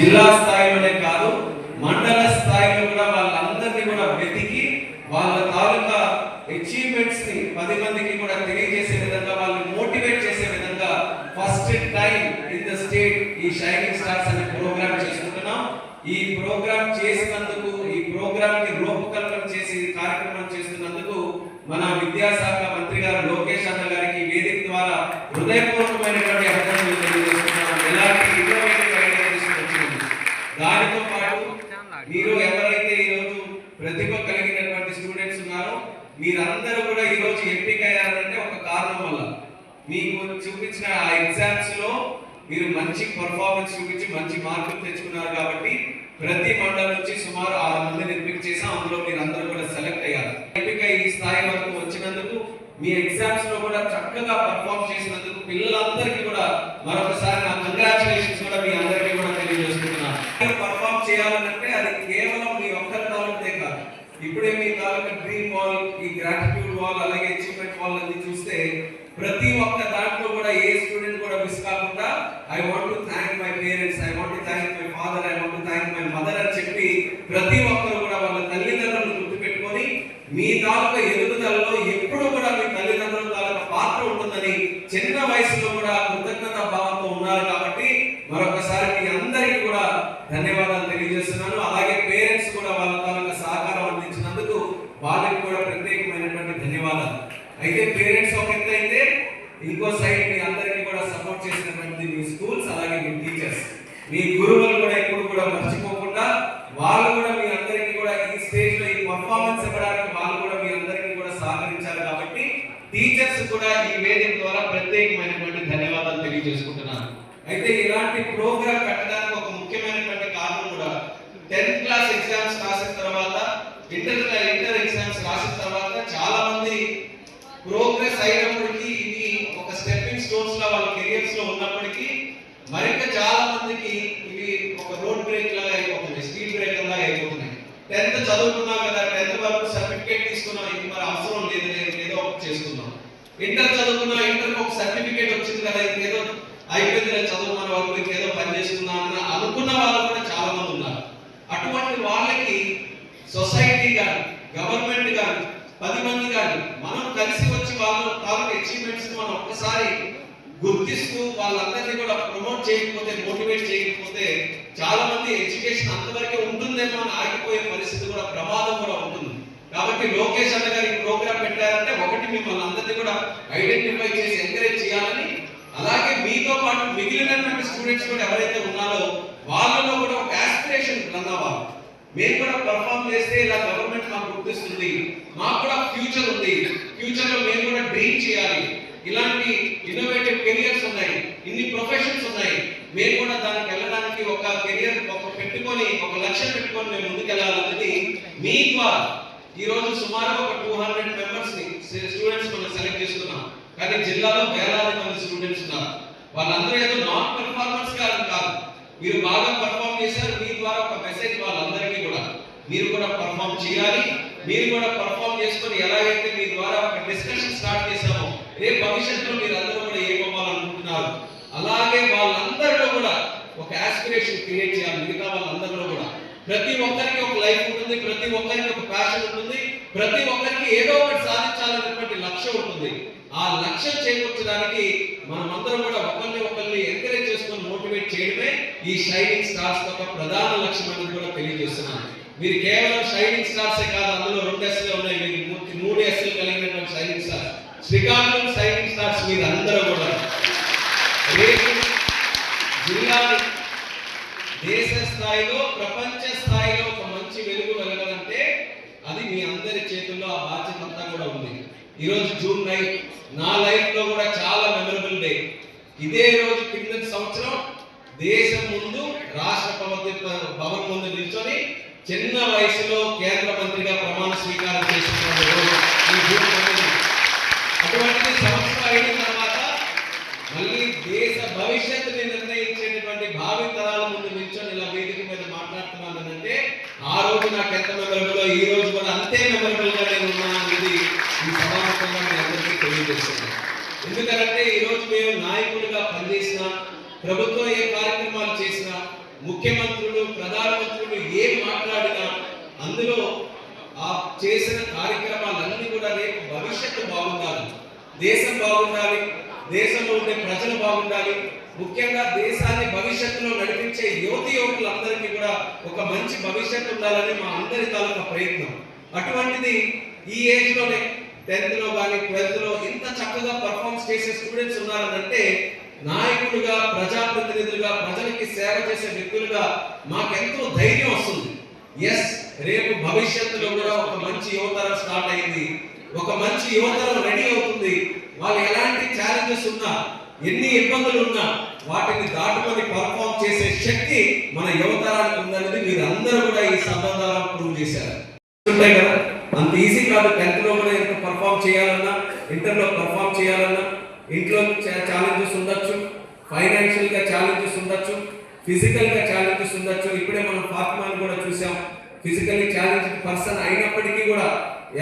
జిల్లా స్థాయిలోనే కాదు మండల స్థాయిలో కూడా వాళ్ళందరినీ కూడా వెతికి వాళ్ళ తాలూకా అచీవ్మెంట్స్ ని 10 మందికి కూడా తెలియజేసే విధంగా వాళ్ళని మోటివేట్ చేసే విధంగా first time in the state ఈ షైనింగ్ స్టార్స్ అనే ప్రోగ్రామ్ చేసుకుంటున్నాం. ఈ ప్రోగ్రామ్ చేసినందుకు, ఈ ప్రోగ్రామ్ ని రూపకల్పన చేసి కార్యక్రమం చేస్తున్నందుకు మన విద్యాశాఖ మంత్రి గారు లోకేష్ అన్న గారికి వేదిక ద్వారా హృదయపూర్వకమైనటువంటి అభినందనలు తెలియజేస్తున్నాం. ఎలాంటి ఇన్నోవేటివ్ ఐడియా తీసుకొచ్చింది. దానితో పాటు మీరు ఎవరైతే ఈరోజు ప్రతిభ కలిగినటువంటి స్టూడెంట్స్ ఉన్నారో మీరందరూ కూడా ఈరోజు ఎంపిక అయ్యారంటే ఒక కారణం వల్ల మీకు చూపించిన ఆ ఎగ్జామ్స్ లో మీరు మంచి పర్ఫార్మెన్స్ చూపించి మంచి మార్కులు తెచ్చుకున్నారు. కాబట్టి ప్రతి మండలం నుంచి సుమారు 6 మందిని ఎంపిక చేసాం. అందులో మీరు అందరూ కూడా సెలెక్ట్ అయ్యారు. ఎంపిక ఈ స్థాయి వరకు వచ్చినందుకు, మీ ఎగ్జామ్స్ లో కూడా చక్కగా పర్ఫార్మ్ చేసినందుకు పిల్లలందరికీ కూడా మరొకసారి నా కంగ్రాచులేషన్స్ కూడా మీ అందరికీ కూడా తెలియజేస్తున్నాను. పర్ఫార్మ్ చేయాలంటే అది కేవలం మీ ఒక్కరి తాలూకే కాదు. ఇప్పుడే మీ తాలూకా డ్రీమ్ వాల్, ఈ గ్రాటిట్యూడ్ వాల్, అలాగే అచీవ్మెంట్ వాల్ అని చూస్తే ప్రతి ఒక్క దాంట్లో కూడా ఏ స్టూడెంట్ కూడా మిస్ కాకుండా I want to thank my parents, I want to thank my father, I want to thank my mother అని చెప్పి ప్రతి ఒక్కరు కూడా వాళ్ళ తల్లిదండ్రులను గుర్తుపెట్టుకొని మీ తాలూకా ఎదుగుదలలో ఎప్పుడు కూడా మీ తల్లిదండ్రుల తాలూకా పాత్ర ఉంటుందని చిన్న వయసులో కూడా కృతజ్ఞతా భావంతో ఉన్నారు. కాబట్టి మరొకసారి మీ అందరికీ కూడా ధన్యవాదాలు తెలియజేస్తున్నాను. అలాగే పేరెంట్స్ కూడా వాళ్ళ తాలూకా సహకారం అందించినందుకు వాళ్ళకి కూడా ప్రత్యేకమైనటువంటి ధన్యవాదాలు. అయితే పేరెంట్స్ ఒక ఎత్తు అయితే, ఇంకో సైడ్ మీ అందరికీ కూడా సపోర్ట్ చేసినటువంటి మీ స్కూల్స్, అలాగే మీ టీచర్స్, మీ గురువులు కూడా ఎప్పుడు కూడా మర్చిపోకుండా వాళ్ళు కూడా మీ అందరికీ కూడా ఈ స్టేజ్ లో ఈ పర్ఫార్మెన్స్ ఇవ్వడానికి వాళ్ళు కూడా మీ అందరికీ కూడా సహకరించారు. కాబట్టి టీచర్స్ కూడా ఈ వేదిక ద్వారా ప్రత్యేకమైనటువంటి ధన్యవాదాలు తెలియజేసుకుంటున్నాను. అయితే ఇలాంటి ప్రోగ్రామ్ పెట్టడానికి ఒక ముఖ్యమైనటువంటి కారణం కూడా 10th క్లాస్ ఎగ్జామ్స్ రాసిన తర్వాత, ఇంటర్ ఎగ్జామ్స్ రాసిన తర్వాత చాలా మంది ప్రోగ్రెస్ అయినప్పటికీ ఇవి ఒక స్టెప్పింగ్ స్టోన్స్ లా వాళ్ళ కెరియర్స్ లో ఉన్నప్పటికీ మరింత చాలా మందికి ఇవి ఒక రోడ్ బ్రేక్ లాగా అయిపోతున్నాయి, స్పీడ్ బ్రేక్ లాగా అయిపోతున్నాయి. 10th చదువుకున్నాం కదా, 10th వరకు సర్టిఫికేట్ తీసుకున్నాం, ఇది మరి అవసరం లేదు, ఏదో ఒకటి చేసుకున్నాం. ఇంటర్ చదువుకున్నాం, ఇంటర్ ఒక సర్టిఫికేట్ వచ్చింది కదా, ఇంకేదో అయిపోయింది చదువు మన వరకు, ఇంకేదో పని చేసుకున్నాం అని అనుకున్న వాళ్ళు కూడా చాలా మంది ఉన్నారు. అటువంటి వాళ్ళకి సొసైటీ కానీ, గవర్నమెంట్ కానీ, 10 మంది కానీ మనం కలిసి వచ్చి వాళ్ళ తాలూకు అచీవ్మెంట్స్ మనం ఒక్కసారి గుర్తిస్తూ వాళ్ళందరినీ కూడా ప్రమోట్ చేయకపోతే, మోటివేట్ చేయకపోతే చాలా మంది ఎడ్యుకేషన్ అంతవరకే ఉంటుందేమో అని ఆగిపోయే పరిస్థితి కూడా, ప్రమాదం కూడా ఉంటుంది. కాబట్టి లోకేష్ అన్న గారు ఈ ప్రోగ్రామ్ పెట్టారంటే ఒకటి మిమ్మల్ని అందరినీ కూడా ఐడెంటిఫై చేసి ఎంకరేజ్ చేయాలని, అలాగే మీతో పాటు మిగిలినటువంటి స్టూడెంట్స్ కూడా ఎవరైతే ఉన్నారో వాళ్ళలో కూడా ఒక ఆస్పిరేషన్ రన్ అవ్వాలి. మేము కూడా పర్ఫార్మ్ చేస్తే ఇలా గవర్నమెంట్ మాకు గుర్తిస్తుంది, మాకు కూడా ఫ్యూచర్ ఉంది, ఫ్యూచర్ లో మేము కూడా డ్రీమ్ చేయాలి, ఇలాంటి ఇన్నోవేటివ్ కెరియర్స్ ఉన్నాయి, ఇన్ని ప్రొఫెషన్స్ ఉన్నాయి, మేము కూడా దానికి వెళ్ళడానికి ఒక కెరియర్ పెట్టుకొని, ఒక లక్ష్యం పెట్టుకొని మేము ముందుకెళ్ళాలన్నది మీ ద్వారా ఈ రోజు సుమారు ఒక 200 మెంబర్స్ ని స్టూడెంట్స్ మనం సెలెక్ట్ చేసుకున్నాం. కానీ జిల్లాలో వేలాది మంది స్టూడెంట్స్ ఉన్నారు. వాళ్ళందరూ ఏదో నాన్ పెర్ఫార్మెన్స్ కాదు, మీరు బాగా పర్ఫార్మ్ చేశారు. మీ ద్వారా ఒక మెసేజ్ వాళ్ళందరికీ కూడా, మీరు కూడా పర్ఫార్మ్ చేయాలి, మీరు కూడా పర్ఫార్మ్ చేసుకొని ఎలాగైతే మీ ద్వారా ఒక డిస్కషన్ స్టార్ట్ చేశామో రేపు భవిష్యత్తులో మీరు అందరూ కూడా ఏమవ్వాలనుకుంటున్నారు, అలాగే వాళ్ళందరిలో కూడా ఒక ఆస్పిరేషన్ క్రియేట్ చేయాలి. మిగతా వాళ్ళందరిలో కూడా ప్రతి ఒక్కరికి ఒక లైఫ్ ఉంటుంది, ప్రతి ఒక్కరికి ఒక ప్యాషన్ ఉంటుంది, ప్రతి ఒక్కరికి ఏదో ఒకటి సాధించాలనేటువంటి లక్ష్యం ఉంటుంది. ఆ లక్ష్యం చేకూర్చడానికి మనమందరం కూడా ఒకరిని ఎంకరేజ్ చేసుకొని మోటివేట్ చేయడమే ఈ షైనింగ్ స్టార్స్ యొక్క ప్రధాన లక్ష్యం అనేది కూడా తెలియజేస్తున్నాను. మీరు కేవలం షైనింగ్ స్టార్సే కాదు, అందులో 2 ఎస్లు ఉన్నాయి, మీరు 3 ఎస్లు కలిగినటువంటి shining stars, Srikakulam shining stars. మీరు అందరూ కూడా రేపు జిల్లాని దేశ స్థాయిలో, ప్రపంచ స్థాయిలో ఒక మంచి వెలుగు వెలగాలంటే అది మీ అందరి చేతుల్లో ఆ బాధ్యత అంతా కూడా ఉంది. ఈరోజు జూన్ 9 నా లైఫ్ లో కూడా చాలా మెమరబుల్ డే. ఇదే రోజు కింద సంవత్సరం దేశం ముందు, రాష్ట్రపతి భవన్ ముందు నిల్చొని చిన్న వయసులో కేంద్ర మంత్రిగా ప్రమాణ స్వీకారం చేసినటువంటి రోజు ఈ జూన్ 9. అటువంటి సంవత్సరం అయిన తర్వాత మళ్ళీ దేశ భవిష్యత్తుని నిర్ణయించేటటువంటి భావి తరాల ముందు నిల్చొని ఇలా వేదిక మీద మాట్లాడుతున్నాను అంటే ఆ రోజు నాకు ఎంత మెమరబుల్, ఈ రోజు కూడా అంతే మెమరబుల్ గా నేను ఉన్నాను అనేది ఈ సమావేశంగా మీ అందరికీ తెలియజేస్తున్నాను. ఎందుకంటే ఈ రోజు మేము నాయకులుగా పనిచేసిన, ప్రభుత్వం ఏ కార్యక్రమాలు చేసినా, ముఖ్యమంత్రి ముఖ్యమంత్రులు, ప్రధానమంత్రులు ఏం మాట్లాడినా అందులో ఆ చేసిన కార్యక్రమాలన్నీ కూడా రేపు భవిష్యత్తు బాగుండాలి, దేశం బాగుండాలి, దేశంలో ఉండే ప్రజలు బాగుండాలి, ముఖ్యంగా దేశాన్ని భవిష్యత్తులో నడిపించే యువకులందరికీ కూడా ఒక మంచి భవిష్యత్తు ఉండాలని మా అందరి తాలూకా ప్రయత్నం. అటువంటిది ఈ ఏజ్ లోనే 10th లో కానీ 12th లో ఇంత చక్కగా పర్ఫార్మెన్స్ చేసే స్టూడెంట్స్ ఉన్నారంటే నాయకులుగా, ప్రజాప్రతినిధులుగా, ప్రజలకి సేవ చేసే వ్యక్తులుగా మాకెంతో ధైర్యం వస్తుంది. ఎస్, రేపు భవిష్యత్తులో కూడా ఒక మంచి యువతరం స్టార్ట్ అయింది, ఒక మంచి యువతరం రెడీ అవుతుంది. వాళ్ళు ఎలాంటి ఛాలెంజెస్ ఉన్నా, ఎన్ని ఇబ్బందులు ఉన్నా వాటిని దాటుకొని పర్ఫార్మ్ చేసే శక్తి మన యువతరానికి ఉందనేది మీరు అందరూ కూడా ఈ సభ ద్వారా ప్రూవ్ చేశారు. ఉంటాయి కదా, అంత ఈజీ కాదు. 10th లో కూడా ఎంత పర్ఫార్మ్ చేయాలన్నా, ఇంటర్ లో పర్ఫార్మ్ చేయాలన్నా ఇంట్లో ఛాలెంజెస్ ఉండొచ్చు, ఫైనాన్షియల్ గా ఛాలెంజెస్ ఉండొచ్చు, ఫిజికల్ గా ఛాలెంజెస్ ఉండొచ్చు. ఇప్పుడే మనం ఫాతిమాని కూడా చూసాం, ఫిజికల్లీ ఛాలెంజ్డ్ పర్సన్ అయినప్పటికీ కూడా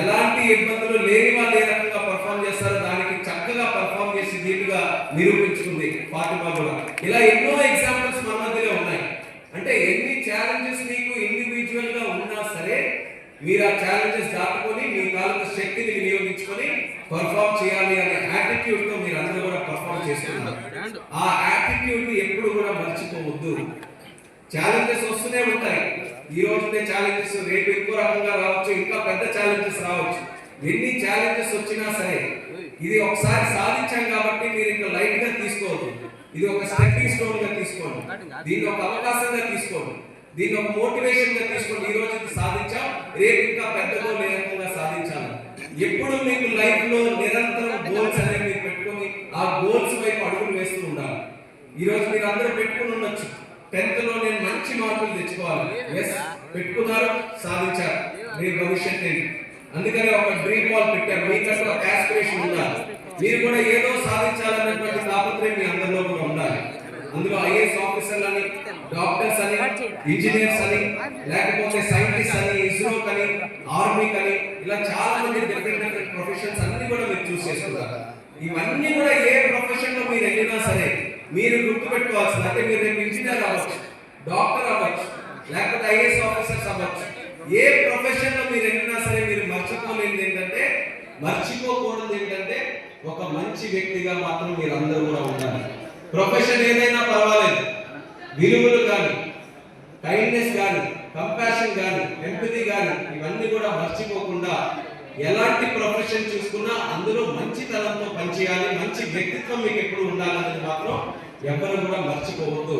ఎలాంటి ఇబ్బందులు లేని వాళ్ళు ఏ రకంగా పర్ఫార్మ్ చేస్తారో దానికి చక్కగా పర్ఫార్మ్ చేసి నీట్గా నిరూపించుకుంది ఫాతిమా కూడా. ఇలా ఎన్నో ఎగ్జాంపుల్స్ మన మధ్యలో ఉన్నాయి. అంటే ఎన్ని ఛాలెంజెస్ మీకు ఇండివిజువల్ గా ఉన్నా సరే మీరు ఆ ఛాలెంజెస్ దాటుకొని మీ తాలూకు శక్తిని వినియోగించుకొని పర్ఫార్మ్ చేయాలి అనే యాటిట్యూడ్ తో మీరు అందరూ కూడా పర్ఫార్మ్ చేస్తున్నారు. ఆ యాటిట్యూడ్ ని ఎప్పుడు కూడా మర్చిపోవద్దు. ఛాలెంజెస్ వస్తూనే ఉంటాయి. ఈ రోజునే ఛాలెంజెస్ రేపు ఎక్కువ రకంగా రావచ్చు, ఇంకా పెద్ద ఛాలెంజెస్ రావచ్చు. ఎన్ని ఛాలెంజెస్ వచ్చినా సరే ఇది ఒకసారి సాధించాం కాబట్టి మీరు ఇంకా లైట్ గా తీసుకోవద్దు. ఇది ఒక స్టెప్పింగ్ స్టోన్ గా తీసుకోండి, దీన్ని ఒక అవకాశంగా తీసుకోండి, దీన్ని ఒక మోటివేషన్ గా తీసుకోండి. ఈ రోజు ఇది సాధించాం, రేపు ఇంకా పెద్దదో లేకుండా సాధించాలి. ఎప్పుడు మీకు లైఫ్ లో నిరంతరం గోల్స్ అనేవి మీరు పెట్టుకొని ఆ గోల్స్ వైపు అడుగులు వేస్తూ ఉండాలి. ఈ రోజు మీరు అందరూ పెట్టుకుని ఉండొచ్చు, 10th లో నేను మంచి మార్కులు తెచ్చుకోవాలి. ఎస్, పెట్టుకున్నారు, సాధించారు, మీ భవిష్యత్ ఏంటి. అందుకని ఒక డ్రీమ్ వాల్ పెట్టారు, మీకంటూ ఒక ఆస్పిరేషన్ ఉండాలి. మీరు కూడా ఏదో సాధించాలనేటువంటి తాపత్రయం మీ అందరిలో కూడా ఉండాలి. అందులో ఐఏఎస్ ఆఫీసర్లు అని, డాక్టర్స్ అని, ఇంజనీర్స్ అని, లేకపోతే సైంటిస్ట్ అని, ఇస్రో అని, ఆర్మీ అని, ఇలా చాలా మంది డిఫరెంట్ ప్రొఫెషన్స్ అన్ని కూడా మీరు చూస్ చేసుకుంటారు. ఇవన్నీ కూడా ఏ ప్రొఫెషన్ లో మీరు వెళ్ళినా సరే మీరు గుర్తుపెట్టుకోవాల్సింది అంటే మీరు రేపు ఇంజనీర్ అవ్వచ్చు, డాక్టర్ అవ్వచ్చు, లేకపోతే ఐఏఎస్ ఆఫీసర్స్ అవ్వచ్చు. ఏ ప్రొఫెషన్ లో మీరు వెళ్ళినా సరే మీరు మర్చిపోకూడదు ఏంటంటే ఒక మంచి వ్యక్తిగా మాత్రం మీరు అందరూ కూడా ఉండాలి. ప్రొఫెషన్ ఏదైనా పర్వాలేదు, విలువలు కానీ, కైండ్నెస్ కానీ, కంపాషన్ కానీ, ఎంపతి కానీ ఇవన్నీ కూడా మర్చిపోకుండా ఎలాంటి ప్రొఫెషన్ చూసుకున్నా అందులో మంచితనంతో పనిచేయాలి, మంచి వ్యక్తిత్వం మీకు ఎప్పుడు ఉండాలనేది మాత్రం ఎవరు కూడా మర్చిపోవద్దు.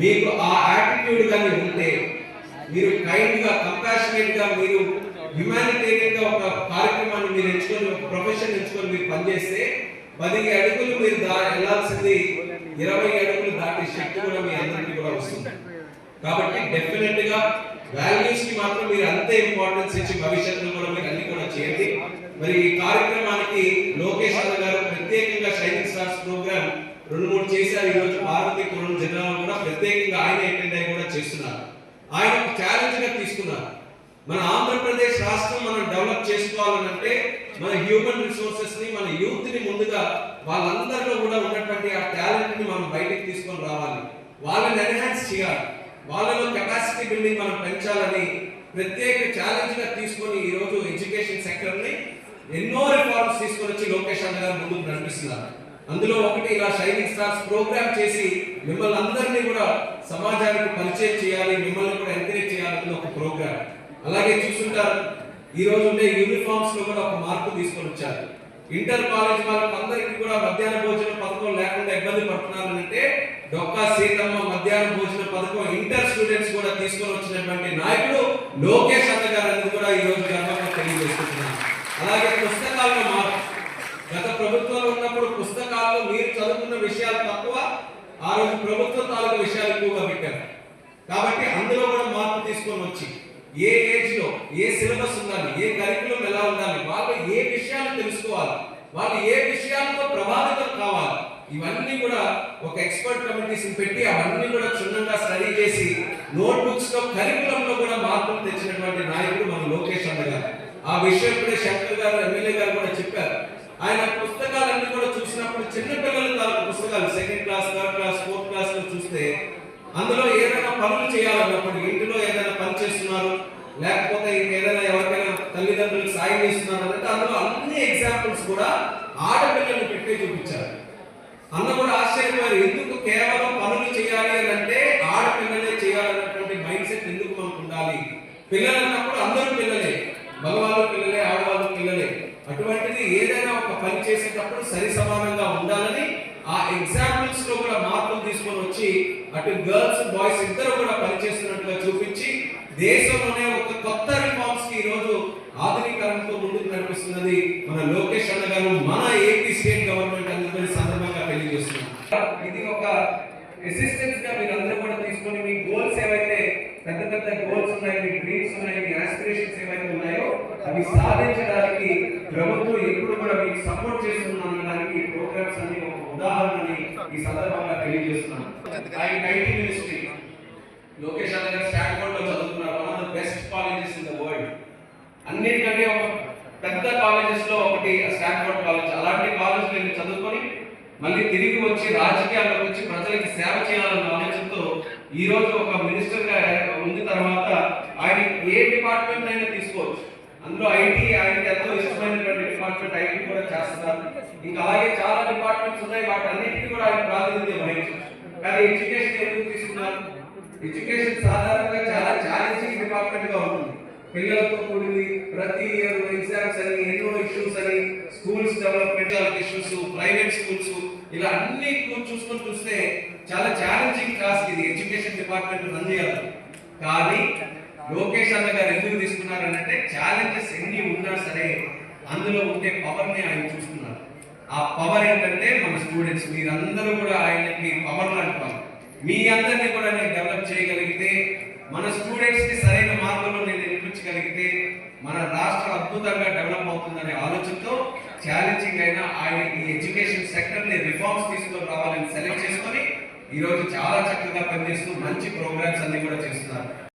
మీకు ఆ యాటిట్యూడ్ కానీ ఉంటే, మీరు కైండ్ గా, కంపాషనేట్ గా, మీరు హ్యుమానిటేరియన్ గా ఒక కార్యక్రమాన్ని మీరు ఎంచుకొని, ఒక ప్రొఫెషన్ ఎంచుకొని మీరు పనిచేస్తే 10 అడుగులు మీరు వెళ్ళాల్సింది 20 అడుగులు దాటే శక్తి కూడా మీ అందరికీ కూడా వస్తుంది. కాబట్టి డెఫినెట్ గా వాల్యూస్ కి మాత్రం మీరు అంతే ఇంపార్టెన్స్ ఇచ్చి భవిష్యత్తులో కూడా మీరు అన్ని కూడా చేయండి. మరి ఈ కార్యక్రమానికి లోకేష్ అన్న గారు ప్రత్యేకంగా షైనింగ్ స్టార్స్ ప్రోగ్రామ్ 2-3 చేశారు. ఈ రోజు పార్వతీపురం జిల్లాలో కూడా ప్రత్యేకంగా ఆయన అటెండ్ అయ్యి కూడా చేస్తున్నారు. ఆయన ఒక ఛాలెంజ్ గా తీసుకున్నారు. మన ఆంధ్రప్రదేశ్ రాష్ట్రం మనం డెవలప్ చేసుకోవాలంటే మన హ్యూమన్ రిసోర్సెస్ ని, మన యూత్ ని ముందుగా వాళ్ళందరిలో కూడా ఉన్నటువంటి ఆ టాలెంట్ ని మనం బయటకు తీసుకొని రావాలి, వాళ్ళని ఎన్హాన్స్ చేయాలి, వాళ్ళలో కెపాసిటీ బిల్డింగ్ మనం పెంచాలని ప్రత్యేక ఛాలెంజ్ గా తీసుకొని ఈ రోజు ఎడ్యుకేషన్ సెక్టర్ ని ఎన్నో రిఫార్మ్స్ తీసుకొని వచ్చి లోకేష్ అన్న గారు ముందుకు నడిపిస్తున్నారు. అందులో ఒకటి ఇలా షైనింగ్ స్టార్స్ ప్రోగ్రామ్ చేసి మిమ్మల్ని అందరినీ కూడా సమాజానికి పరిచయం చేయాలి, మిమ్మల్ని కూడా ఎంకరేజ్ చేయాలని ఒక ప్రోగ్రామ్. అలాగే చూస్తుంటారు ఈ రోజు ఉండే యూనిఫామ్స్ లో కూడా ఒక మార్పు తీసుకొని వచ్చారు. ఇంటర్ కాలేజ్ వాళ్ళకి అందరికీ కూడా మధ్యాహ్న భోజన పథకం లేకుండా ఇబ్బంది పడుతున్నారంటే డొక్కా సీతమ్మ మధ్యాహ్న భోజన పథకం ఇంటర్ స్టూడెంట్స్ కూడా తీసుకొని వచ్చినటువంటి నాయకుడు లోకేష్ అన్న గారు అనేది కూడా ఈ రోజు గర్వంగా తెలియజేస్తున్నారు. అలాగే పుస్తకాల్లో మార్పు, గత ప్రభుత్వంలో ఉన్నప్పుడు పుస్తకాల్లో మీరు చదువుకున్న విషయాలు తక్కువ, ఆ రోజు ప్రభుత్వ తాలూకు విషయాలు ఎక్కువగా పెట్టారు. కాబట్టి అందులో కూడా మార్పు తీసుకొని వచ్చి ఏ ఏజ్ లో ఏ సిలబస్ ఉండాలి, ఏ కరికులం ఎలా ఉండాలి, వాళ్ళు ఏ విషయాలు తెలుసుకోవాలి, వాళ్ళు ఏ విషయాలతో ప్రభావితం కావాలి, ఇవన్నీ కూడా ఒక ఎక్స్పర్ట్ కమిటీస్ పెట్టి అవన్నీ కూడా క్షుణ్ణంగా స్టడీ చేసి నోట్ బుక్స్ లో కరికులంలో కూడా మార్పులు తెచ్చినటువంటి నాయకుడు మన లోకేష్ అన్న గారు. ఆ విషయం ఇప్పుడే శంకర్ గారు ఎమ్మెల్యే గారు కూడా చెప్పారు. ఆయన పుస్తకాలన్నీ కూడా చూసినప్పుడు చిన్న పిల్లల తాలూకు పుస్తకాలు 2nd class, 3rd class, 4th class లో చూస్తే అందులో ఏదైనా పనులు చేయాలన్నప్పుడు ఇంటిలో ఏదైనా పని చేస్తున్నారు, లేకపోతే ఇంకేదైనా ఎవరికైనా తల్లిదండ్రులకు సాయం చేస్తున్నారు అంటే అందులో అన్ని ఎగ్జాంపుల్స్ కూడా ఆడపిల్లలు పెట్టే చూపించారు. అన్న కూడా ఆశ్చర్యపోయారు, ఎందుకు కేవలం పనులు చేయాలి అని అంటే ఆడపిల్లలే చేయాలన్నటువంటి మైండ్ సెట్ ఎందుకు మనకు ఉండాలి? పిల్లలు అన్నప్పుడు అందరూ పిల్లలే, మగవాళ్ళు పిల్లలే, ఆడవాళ్ళు పిల్లలే. అటువంటిది ఏదైనా ఒక పని చేసేటప్పుడు సరి సమానంగా ఉండాలని ఆ ఎగ్జాంపుల్స్ లో కూడా మార్పులు తీసుకొని వచ్చి అటు గర్ల్స్ బాయ్స్ ఇద్దరు కూడా పనిచేస్తున్నట్టుగా చూపించి దేశంలోనే ఒక కొత్త రిఫార్మ్స్ కి ఈ రోజు ఆధునీకరణతో ముందుకు నడిపిస్తున్నది మన లోకేష్ అన్న గారు, మన ఏపీ స్టేట్ గవర్నమెంట్ అందరి సందర్భంగా తెలియజేస్తున్నారు. ఇది ఒక అసిస్టెన్స్ గా మీరు అందరూ కూడా తీసుకొని మీ గోల్స్ ఏవైతే పెద్ద పెద్ద గోల్స్ ఉన్నాయి, మీ డ్రీమ్స్ ఉన్నాయి, మీ ఆస్పిరేషన్స్ ఏవైతే ఉన్నాయో అవి సాధించడానికి ప్రభుత్వం ఎప్పుడు కూడా మీకు సపోర్ట్ చేస్తుందనడానికి ఈ ప్రోగ్రామ్స్ అన్ని ఒక ఉదాహరణని ఈ సందర్భంగా తెలియజేస్తున్నాను. ఐటీ మినిస్ట్రీ లోకేష్ అన్న గారు స్టాన్ఫోర్డ్ లో చదువుతున్నారు, one of the best colleges in the world. అన్నిటికంటే ఒక పెద్ద కాలేజెస్ లో ఒకటి స్టాన్ఫోర్డ్ కాలేజ్. అలాంటి కాలేజ్ వెళ్ళి చదువుకొని మళ్ళీ తిరిగి వచ్చి రాజకీయాల్లోకి వచ్చి ప్రజలకి సేవ చేయాలన్న ఆలోచనతో ఈ రోజు ఒక మినిస్టర్ గా ఉన్న తర్వాత ఆయన ఏ డిపార్ట్మెంట్ అయినా తీసుకోవచ్చు. అందులో ఐటీ ఆయనకి ఎంతో ఇష్టమైనటువంటి డిపార్ట్మెంట్ ఐటీ కూడా చేస్తున్నారు. ఇంకా అలాగే చాలా డిపార్ట్మెంట్స్ ఉన్నాయి, వాటి అన్నింటినీ కూడా ఆయన ప్రాతినిధ్యం వహించవచ్చు. కానీ ఎడ్యుకేషన్ ఎందుకు తీసుకున్నారు? ఎడ్యుకేషన్ సాధారణంగా చాలా ఛాలెంజింగ్ డిపార్ట్మెంట్ గా ఉంటుంది. పిల్లలతో కూడింది, ప్రతి ఇయర్ ఎగ్జామ్స్ అని, ఎన్నో ఇష్యూస్ అని, schools development issues, private schools, ఇలా అన్ని చూసుకొని చూస్తే చాలా ఛాలెంజింగ్ టాస్క్ ఇది ఎడ్యుకేషన్ డిపార్ట్మెంట్ రన్ చేయాలి. కానీ లోకేష్ అన్న గారు ఎందుకు తీసుకున్నారనంటే ఛాలెంజెస్ ఎన్ని ఉన్నా సరే అందులో ఉండే పవర్ ని ఆయన చూస్తున్నారు. ఆ పవర్ ఏంటంటే మన స్టూడెంట్స్, మీరందరూ కూడా ఆయనకి పవర్ అనుకోవాలి. మీ అందరినీ కూడా నేను డెవలప్ చేయగలిగితే, మన స్టూడెంట్స్ ని సరైన మార్గంలో నేను నడిపించగలిగితే మన రాష్ట్రం అద్భుతంగా డెవలప్ అవుతుందనే ఆలోచనతో ఛాలెంజింగ్ అయినా ఆయన ఈ ఎడ్యుకేషన్ సెక్టర్ ని రిఫార్మ్స్ తీసుకొని రావాలని సెలెక్ట్ చేసుకొని ఈ రోజు చాలా చక్కగా పనిచేస్తూ మంచి ప్రోగ్రామ్స్ అన్ని కూడా చేస్తున్నారు.